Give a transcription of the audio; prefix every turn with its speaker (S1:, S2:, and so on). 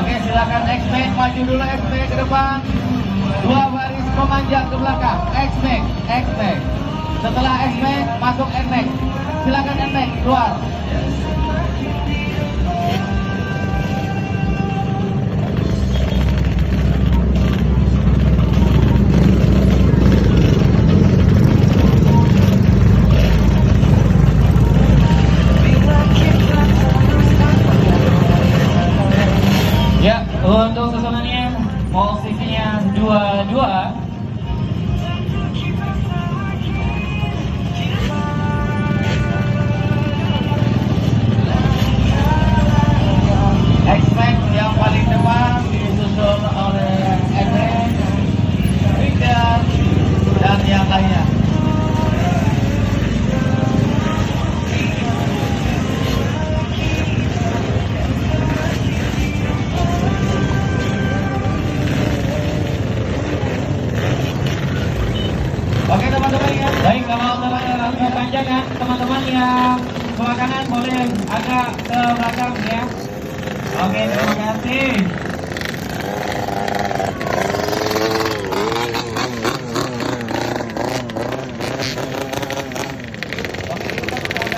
S1: Oke, silakan X-Max maju dulu, X-Max ke depan. 2 baris memanjang ke belakang. X-Max, X-Max. Setelah X-Max masuk N-Max. Silakan N-Max keluar. Ya, untuk susunannya posisinya 22. X-Max yang paling depan disusul oleh N-Max, Richard, dan yang lainnya. Oke teman-teman ya. Baik, kalau kepanjangan teman-teman yang sebelah kanan boleh agak ke belakang ya. Oke, terima kasih.